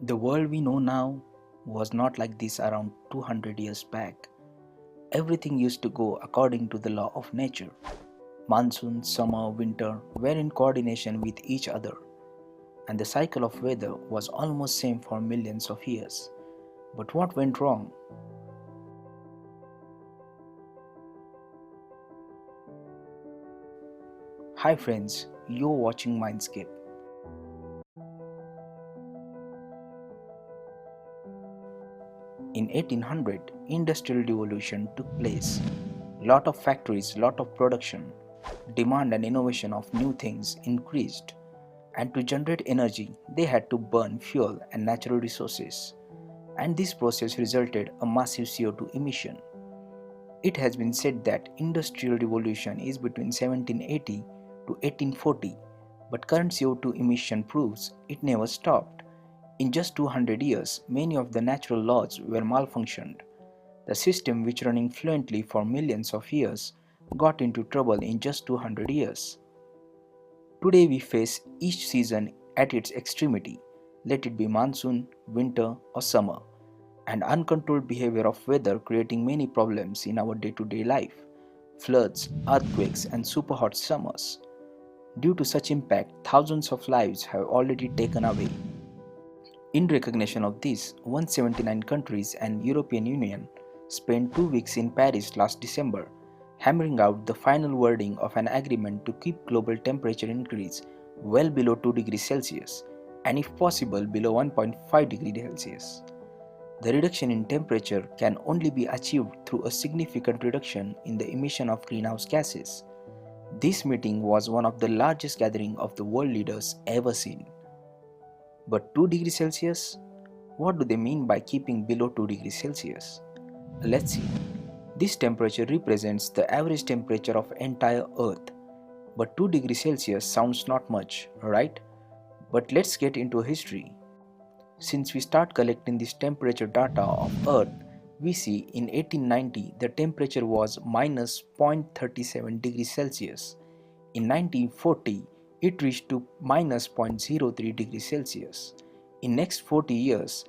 The world we know now was not like this around 200 years back. Everything used to go according to the law of nature. Monsoon, summer, winter were in coordination with each other, and the cycle of weather was almost same for millions of years. But what went wrong? Hi friends, you're watching Mindscape. In 1800, industrial revolution took place. Lot of factories, lot of production. Demand and innovation of new things increased. And to generate energy, they had to burn fuel and natural resources. And this process resulted a massive CO2 emission. It has been said that industrial revolution is between 1780 to 1840, but current CO2 emission proves it never stopped. In just 200 years, many of the natural laws were malfunctioned. The system, which running fluently for millions of years, got into trouble in just 200 years. Today we face each season at its extremity, let it be monsoon, winter or summer, and uncontrolled behavior of weather creating many problems in our day-to-day life, floods, earthquakes and super hot summers. Due to such impact, thousands of lives have already taken away. In recognition of this, 179 countries and European Union spent 2 weeks in Paris last December, hammering out the final wording of an agreement to keep global temperature increase well below 2 degrees Celsius and if possible below 1.5 degrees Celsius. The reduction in temperature can only be achieved through a significant reduction in the emission of greenhouse gases. This meeting was one of the largest gatherings of the world leaders ever seen. But 2 degrees Celsius? What do they mean by keeping below 2 degrees Celsius? Let's see. This temperature represents the average temperature of entire Earth. But 2 degrees Celsius sounds not much, right? But let's get into history. Since we start collecting this temperature data of Earth, we see in 1890 the temperature was minus 0.37 degrees Celsius. In 1940, it reached to minus 0.03 degrees Celsius. In next 40 years,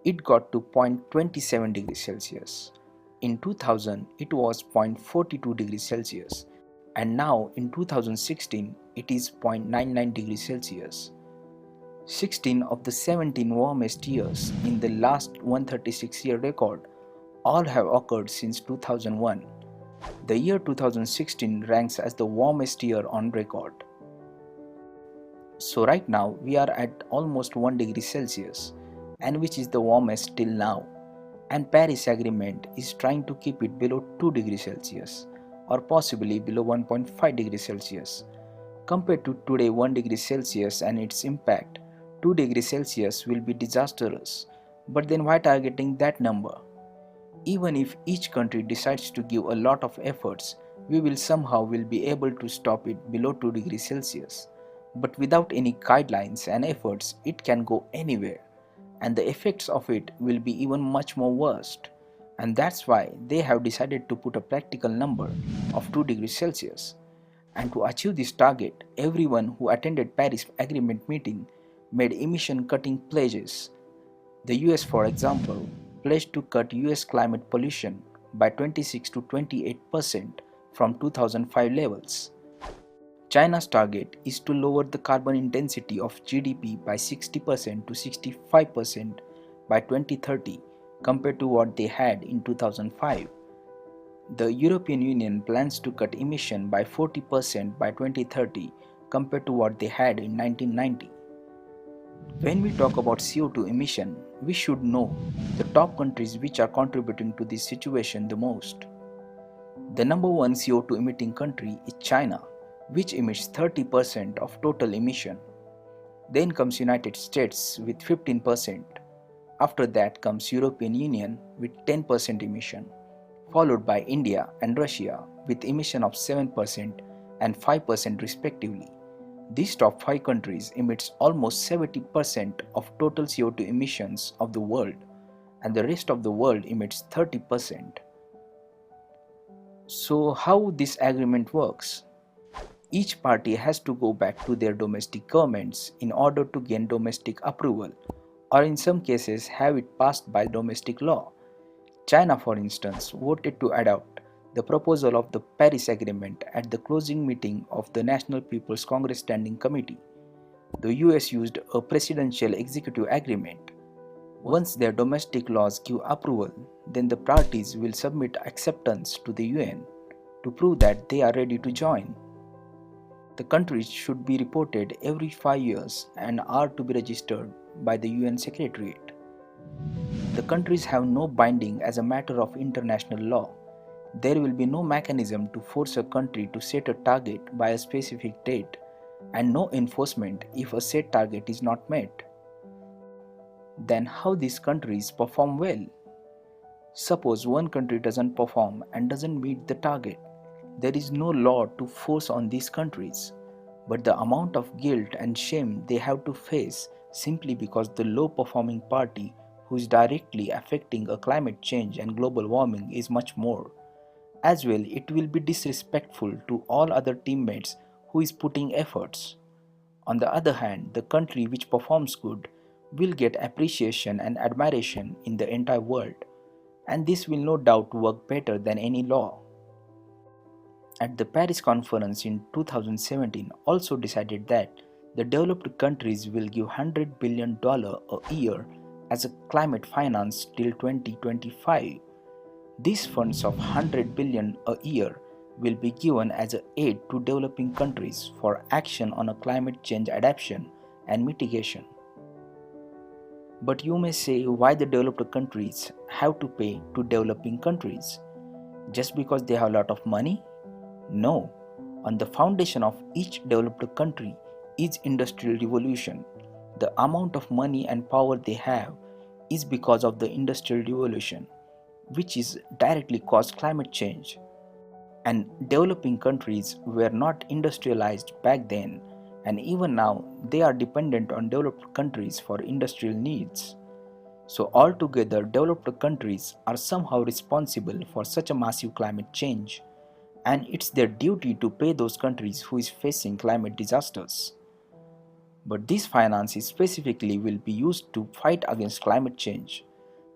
it got to 0.27 degrees Celsius. In 2000, it was 0.42 degrees Celsius. And now in 2016, it is 0.99 degrees Celsius. 16 of the 17 warmest years in the last 136-year record all have occurred since 2001. The year 2016 ranks as the warmest year on record. So right now we are at almost 1 degree Celsius, and which is the warmest till now, and Paris Agreement is trying to keep it below 2 degrees Celsius or possibly below 1.5 degrees Celsius. Compared to today 1 degree Celsius and its impact, 2 degrees Celsius will be disastrous. But then why targeting that number? Even if each country decides to give a lot of efforts, we will somehow be able to stop it below 2 degrees Celsius. But without any guidelines and efforts, it can go anywhere, and the effects of it will be even much more worst. And that's why they have decided to put a practical number of 2 degrees Celsius. And to achieve this target, everyone who attended Paris Agreement meeting made emission cutting pledges. The US, for example, pledged to cut US climate pollution by 26 to 28% from 2005 levels. China's target is to lower the carbon intensity of GDP by 60% to 65% by 2030 compared to what they had in 2005. The European Union plans to cut emission by 40% by 2030 compared to what they had in 1990. When we talk about CO2 emission, we should know the top countries which are contributing to this situation the most. The number one CO2 emitting country is China, which emits 30% of total emission. Then comes United States with 15%. After that comes European Union with 10% emission, followed by India and Russia with emission of 7% and 5% respectively. These top 5 countries emits almost 70% of total CO2 emissions of the world, and the rest of the world emits 30%. So how this agreement works? Each party has to go back to their domestic governments in order to gain domestic approval or in some cases have it passed by domestic law. China, for instance, voted to adopt the proposal of the Paris Agreement at the closing meeting of the National People's Congress Standing Committee. The US used a presidential executive agreement. Once their domestic laws give approval, then the parties will submit acceptance to the UN to prove that they are ready to join. The countries should be reported every 5 years and are to be registered by the UN Secretariat. The countries have no binding as a matter of international law. There will be no mechanism to force a country to set a target by a specific date, and no enforcement if a set target is not met. Then how these countries perform well? Suppose one country doesn't perform and doesn't meet the target. There is no law to force on these countries, but the amount of guilt and shame they have to face simply because the low performing party who is directly affecting a climate change and global warming is much more. As well, it will be disrespectful to all other teammates who is putting efforts. On the other hand, the country which performs good will get appreciation and admiration in the entire world, and this will no doubt work better than any law. At the Paris Conference in 2017 also decided that the developed countries will give $100 billion a year as a climate finance till 2025. These funds of $100 billion a year will be given as a aid to developing countries for action on a climate change adaptation and mitigation. But you may say, why the developed countries have to pay to developing countries? Just because they have a lot of money? No. On the foundation of each developed country is industrial revolution. The amount of money and power they have is because of the industrial revolution, which is directly caused climate change. And developing countries were not industrialized back then, and even now they are dependent on developed countries for industrial needs. So altogether, developed countries are somehow responsible for such a massive climate change, and it's their duty to pay those countries who is facing climate disasters. But this finance specifically will be used to fight against climate change.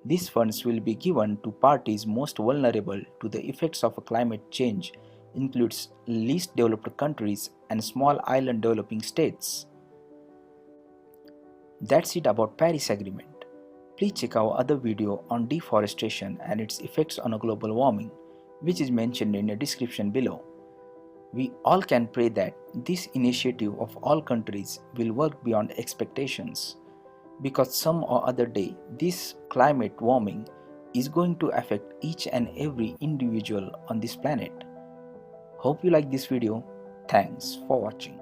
These funds will be given to parties most vulnerable to the effects of climate change, includes least developed countries and small island developing states. That's it about Paris Agreement. Please check our other video on deforestation and its effects on global warming, which is mentioned in the description below. We all can pray that this initiative of all countries will work beyond expectations, because some or other day this climate warming is going to affect each and every individual on this planet. Hope you like this video. Thanks for watching.